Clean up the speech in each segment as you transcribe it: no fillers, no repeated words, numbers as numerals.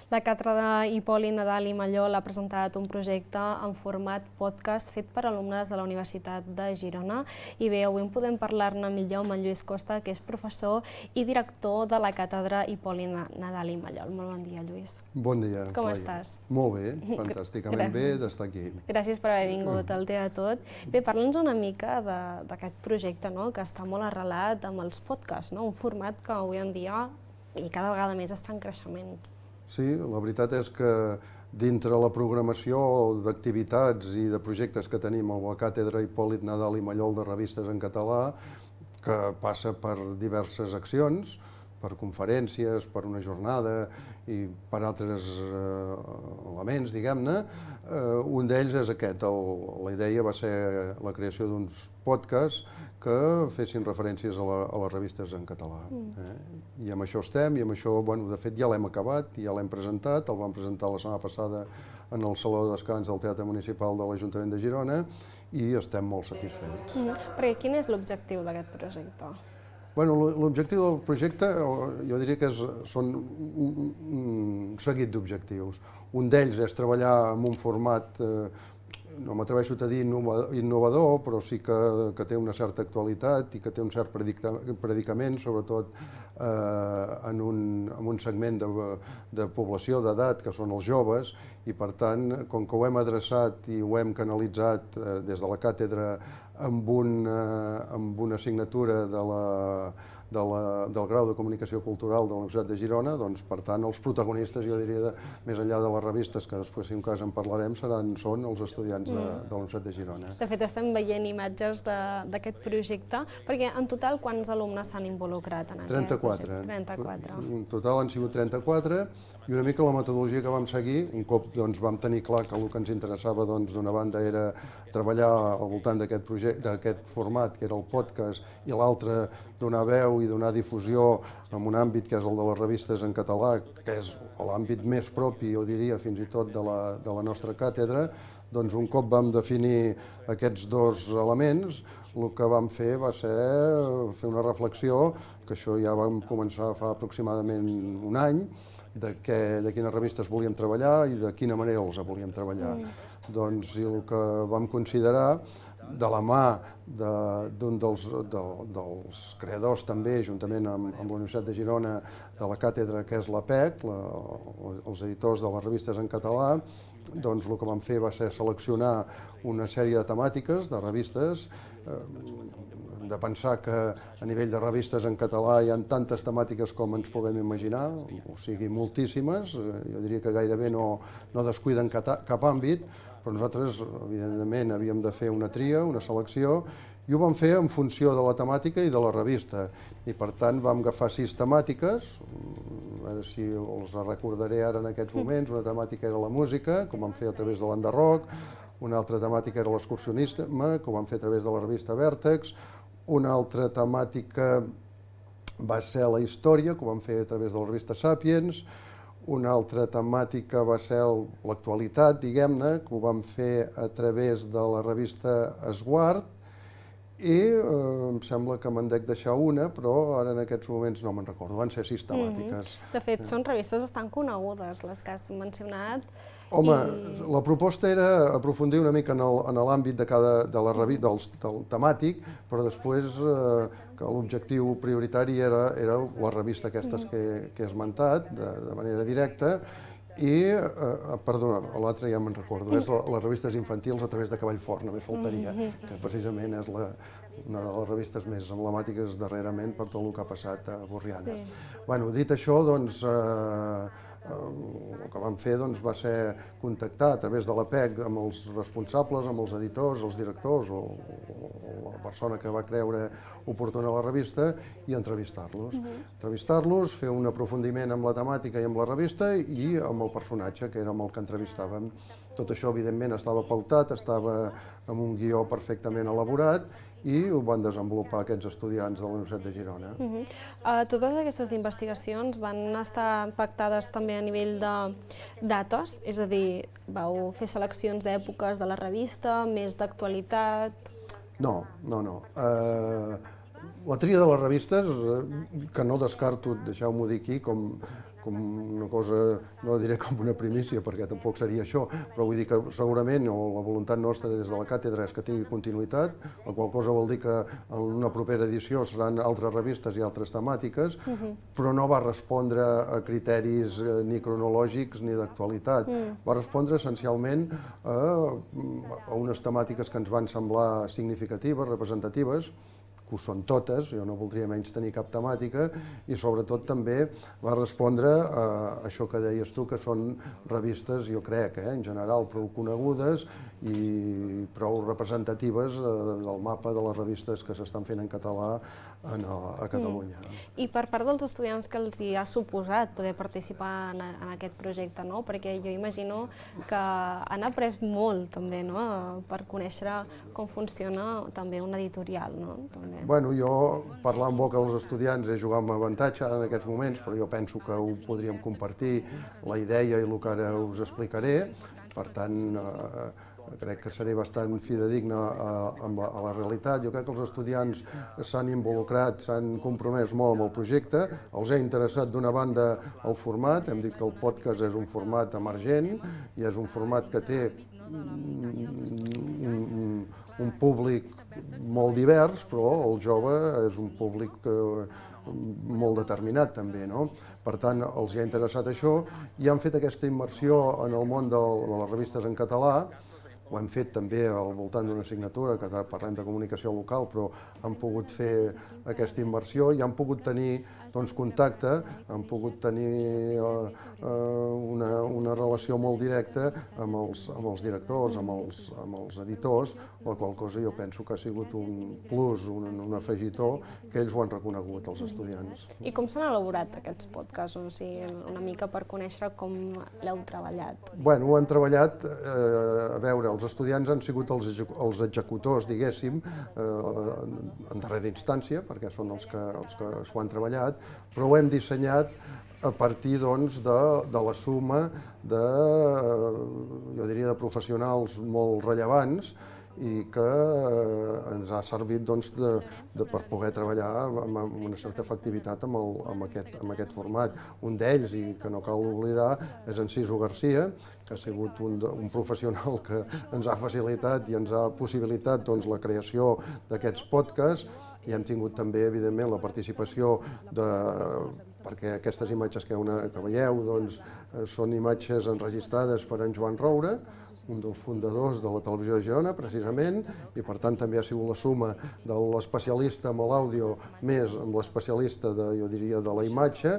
La càtedra Hipòlit Nadal i Mallol ha presentat un projecte en format podcast fet per alumnes de la Universitat de Girona. I bé, avui en podem parlar-ne millor amb en Lluís Costa, que és professor i director de la càtedra Hipòlit Nadal i Mallol. Molt bon dia, Lluís. Bon dia. Com estàs? Molt bé, fantàsticament bé d'estar aquí. Gràcies per haver vingut al Té de Tot. Bé, parla'ns una mica d'aquest projecte, que està molt arrelat amb els podcasts, un format que avui en dia i cada vegada més està en creixement. Sí, la veritat és que dintre la programació d'activitats i de projectes que tenim a la càtedra Hipòlit Nadal i Mallol de revistes en català, que passa per diverses accions, per conferències, per una jornada i per altres elements, diguem-ne. Un d'ells és aquest. La idea va ser la creació d'uns podcasts que fessin referències a les revistes en català. I amb això estem, i amb això, de fet, ja l'hem acabat, ja l'hem presentat, el vam presentar la setmana passada en el Saló de Descans del Teatre Municipal de l'Ajuntament de Girona i estem molt satisfets. Perquè quin és l'objectiu d'aquest projecte? L'objectiu del projecte, jo diria que són un seguit d'objectius. Un d'ells és treballar en un format, no m'atreveixo a dir innovador, però sí que té una certa actualitat i que té un cert predicament, sobretot en un segment de població d'edat, que són els joves, i per tant, com que ho hem adreçat i ho hem canalitzat des de la càtedra amb una assignatura del grau de Comunicació Cultural de la Universitat de Girona, doncs, per tant, els protagonistes, jo diria, més enllà de les revistes, que després, si un cas en parlarem, són els estudiants de la Universitat de Girona. De fet, estem veient imatges d'aquest projecte, perquè en total quants alumnes s'han involucrat en aquest projecte? 34. En total han sigut 34, i una mica la metodologia que vam seguir, un cop vam tenir clar que el que ens interessava d'una banda era treballar al voltant d'aquest format, que era el podcast, i l'altre donar veu i donar difusió en un àmbit que és el de les revistes en català, que és l'àmbit més propi, jo diria, fins i tot de la nostra càtedra. Doncs un cop vam definir aquests dos elements, el que vam fer va ser fer una reflexió, que això ja vam començar fa aproximadament un any, de quines revistes volíem treballar i de quina manera els volíem treballar. Doncs el que vam considerar, de la mà d'un dels creadors també, juntament amb la Universitat de Girona, de la càtedra, que és l'APEC, els editors de les revistes en català, doncs el que vam fer va ser seleccionar una sèrie de temàtiques, de revistes, de pensar que a nivell de revistes en català hi ha tantes temàtiques com ens puguem imaginar, o sigui, moltíssimes, jo diria que gairebé no descuiden cap àmbit, però nosaltres, evidentment, havíem de fer una tria, una selecció, i ho vam fer en funció de la temàtica i de la revista. I, per tant, vam agafar 6 temàtiques, a veure si els recordaré ara en aquests moments. Una temàtica era la música, que ho vam fer a través de l'Enderroc, una altra temàtica era l'excursionisme, que ho vam fer a través de la revista Vèrtex, una altra temàtica va ser la història, que ho vam fer a través de la revista Sàpiens. Una altra temàtica va ser l'actualitat, diguem-ne, que ho vam fer a través de la revista Esguard, i em sembla que me'n dec deixar una, però ara en aquests moments no me'n recordo, van ser 6 temàtiques. De fet, són revistes bastant conegudes, les que has mencionat. Home, la proposta era aprofundir una mica en l'àmbit del temàtic, però després que l'objectiu prioritari era la revista aquestes que he esmentat de manera directa, i, perdona, l'altra ja me'n recordo, és les revistes infantils a través de Cavall Fort, només faltaria, que precisament és una de les revistes més emblemàtiques darrerament per tot el que ha passat a Borriana. Dit això, doncs, el que vam fer va ser contactar a través de l'APEC amb els responsables, amb els editors, els directors o la persona que va creure oportuna la revista i entrevistar-los. Entrevistar-los, fer un aprofundiment amb la temàtica i amb la revista i amb el personatge, que era amb el que entrevistàvem. Tot això, evidentment, estava pautat, estava amb un guió perfectament elaborat i ho van desenvolupar aquests estudiants de la Universitat de Girona. Totes aquestes investigacions van estar pactades també a nivell de dates, és a dir, vau fer seleccions d'èpoques de la revista, més d'actualitat? No. La tria de les revistes, que no descarto, deixeu-m'ho dir aquí, com com una cosa, no diré com una primícia, perquè tampoc seria això, però vull dir que segurament, o la voluntat nostra des de la càtedra és que tingui continuïtat, la qual cosa vol dir que en una propera edició seran altres revistes i altres temàtiques, però no va respondre a criteris ni cronològics ni d'actualitat. Va respondre essencialment a unes temàtiques que ens van semblar significatives, representatives, que ho són totes, jo no voldria menys tenir cap temàtica, i sobretot també va respondre a això que deies tu, que són revistes, jo crec, en general prou conegudes i prou representatives del mapa de les revistes que s'estan fent en català a Catalunya. I per part dels estudiants que els hi ha suposat poder participar en aquest projecte, no? Perquè jo imagino que han après molt també, no? Per conèixer com funciona també un editorial, no? També. Bueno, jo parlar en boca dels estudiants és jugar amb avantatge ara en aquests moments, però jo penso que ho podríem compartir, la idea i el que ara us explicaré. Per tant, crec que seré bastant fidedigne a la realitat. Jo crec que els estudiants s'han involucrat, s'han compromès molt amb el projecte, els ha interessat d'una banda el format, hem dit que el podcast és un format emergent i és un format que té un públic molt divers, però el jove és un públic molt determinat també, no? Per tant, els ha interessat això i han fet aquesta immersió en el món de les revistes en català. Ho hem fet també al voltant d'una assignatura, que parlem de comunicació local, però han pogut fer aquesta immersió i han pogut tenir contacte, han pogut tenir una relació molt directa amb els directors, amb els editors, la qual cosa jo penso que ha sigut un plus, un afegitó, que ells ho han reconegut, els estudiants. I com s'han elaborat aquests podcasts? O sigui, una mica per conèixer com l'heu treballat. Bueno, ho hem treballat, a veure, els estudiants han sigut els executors, diguéssim, en darrera instància, perquè són els que s'ho han treballat, però ho hem dissenyat a partir de la suma jo diria, de professionals molt rellevants i que ens ha servit per poder treballar amb una certa efectivitat amb aquest format. Un d'ells, i que no cal oblidar, és en Sisu Garcia, que ha sigut un professional que ens ha facilitat i ens ha possibilitat la creació d'aquests podcasts, i hem tingut també, evidentment, la participació perquè aquestes imatges que veieu són imatges enregistrades per en Joan Roure, un dels fundadors de la Televisió de Girona, precisament, i per tant també ha sigut la suma de l'especialista amb l'àudio més amb l'especialista, jo diria, de la imatge,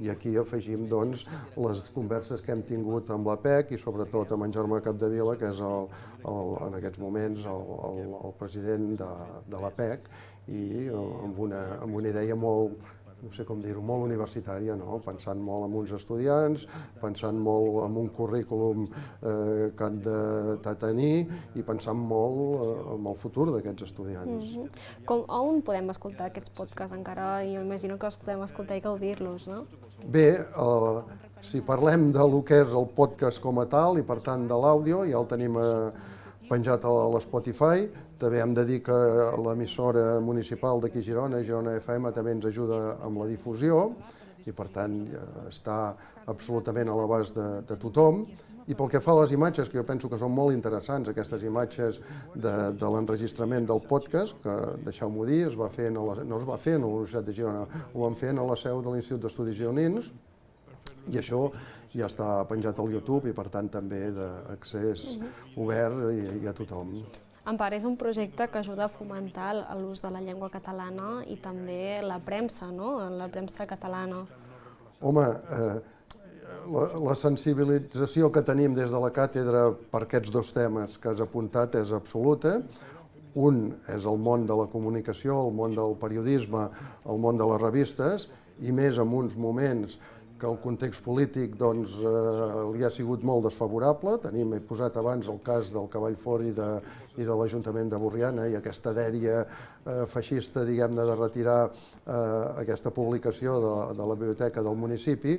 i aquí afegim les converses que hem tingut amb l'APEC i sobretot amb en Jaume Capdevila, que és en aquests moments el president de l'APEC, i amb una idea molt, no sé com dir-ho, molt universitària, no? Pensant molt en uns estudiants, pensant molt en un currículum que han de tenir i pensant molt en el futur d'aquests estudiants. On podem escoltar aquests podcasts encara? Jo imagino que els podem escoltar i gaudir-los, no? Bé, si parlem del que és el podcast com a tal i per tant de l'àudio, ja el tenim penjat a l'Spotify. També hem de dir que l'emissora municipal d'aquí a Girona, Girona FM, també ens ajuda amb la difusió i per tant està absolutament a l'abast de tothom. I pel que fa a les imatges, que jo penso que són molt interessants, aquestes imatges de l'enregistrament del podcast, que, deixeu-m'ho dir, no es va fer a la Universitat de Girona, ho van fer a la seu de l'Institut d'Estudis Gironins, i això ja està penjat al YouTube i per tant també d'accés obert i a tothom. Empar és un projecte que ajuda a fomentar l'ús de la llengua catalana i també la premsa, no? La premsa catalana. Home, la sensibilització que tenim des de la càtedra per aquests dos temes que has apuntat és absoluta. Un és el món de la comunicació, el món del periodisme, el món de les revistes, i més en uns moments que el context polític li ha sigut molt desfavorable. He posat abans el cas del Cavall Fort i i de l'Ajuntament de Borriana, i aquesta dèria feixista, diguem-ne, de retirar aquesta publicació de la biblioteca del municipi,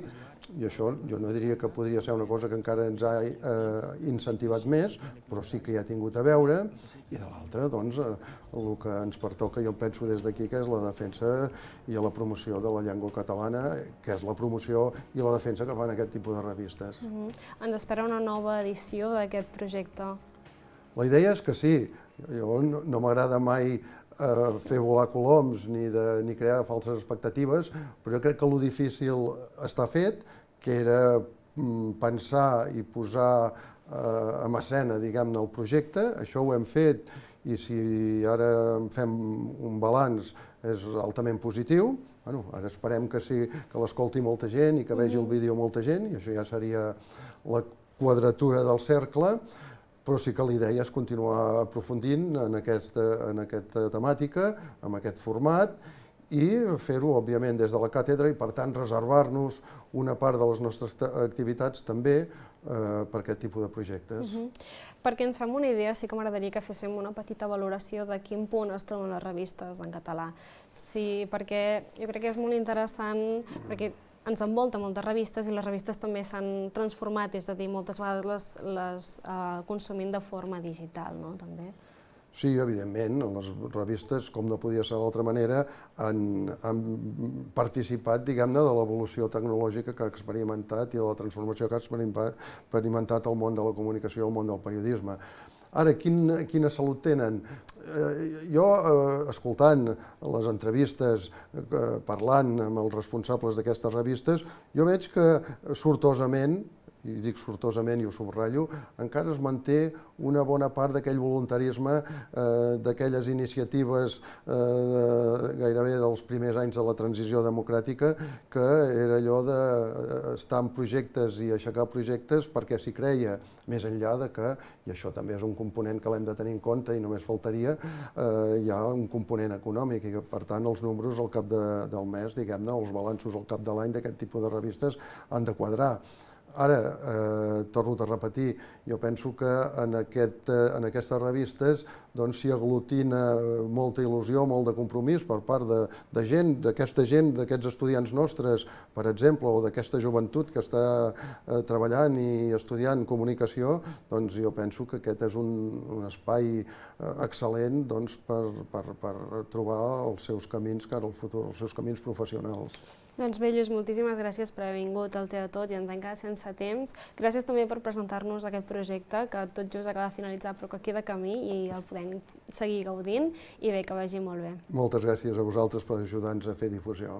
i això jo no diria que podria ser una cosa que encara ens ha incentivat més, però sí que hi ha tingut a veure, i de l'altra, doncs, el que ens pertoca, jo penso des d'aquí, que és la defensa i la promoció de la llengua catalana, que és la promoció i la defensa que fan aquest tipus de revistes. Ens espera una nova edició d'aquest projecte? La idea és que sí. Jo no m'agrada mai fer volar coloms ni crear falses expectatives, però jo crec que el difícil està fet, que era pensar i posar en escena, diguem-ne, el projecte. Això ho hem fet, i si ara en fem un balanç és altament positiu. Ara esperem que l'escolti molta gent i que vegi el vídeo molta gent, i això ja seria la quadratura del cercle, però sí que la idea és continuar aprofundint en aquesta temàtica, en aquest format, i fer-ho, òbviament, des de la càtedra, i per tant reservar-nos una part de les nostres activitats també per aquest tipus de projectes. Perquè ens fem una idea, sí que m'agradaria que féssim una petita valoració de quin punt es troben les revistes en català. Sí, perquè jo crec que és molt interessant, perquè ens envolta moltes revistes i les revistes també s'han transformat, és a dir, moltes vegades les consumim de forma digital, no? També. Sí, evidentment, les revistes, com no podia ser d'altra manera, han participat, diguem-ne, de l'evolució tecnològica que ha experimentat i de la transformació que ha experimentat el món de la comunicació i el món del periodisme. Ara, quina salut tenen? Jo, escoltant les entrevistes, parlant amb els responsables d'aquestes revistes, jo veig que sortosament, i dic sortosament i ho subratllo, encara es manté una bona part d'aquell voluntarisme, d'aquelles iniciatives gairebé dels primers anys de la transició democràtica, que era allò d'estar en projectes i aixecar projectes perquè s'hi creia, més enllà de que, i això també és un component que l'hem de tenir en compte i només faltaria, hi ha un component econòmic i que, per tant, els números al cap del mes, diguem-ne, els balanços al cap de l'any d'aquest tipus de revistes han de quadrar. Ara, torno a repetir, jo penso que en aquestes revistes s'hi aglutina molta il·lusió, molt de compromís per part de gent, d'aquesta gent, d'aquests estudiants nostres, per exemple, o d'aquesta joventut que està treballant i estudiant comunicació, doncs jo penso que aquest és un espai excel·lent per trobar els seus camins cara al futur, els seus camins professionals. Doncs bé, Lluís, moltíssimes gràcies per haver vingut al Té de Tot i ens hem quedat sense temps. Gràcies també per presentar-nos aquest projecte que tot just acaba de finalitzar però que queda camí i el podem seguir gaudint i bé, que vagi molt bé. Moltes gràcies a vosaltres per ajudar-nos a fer difusió.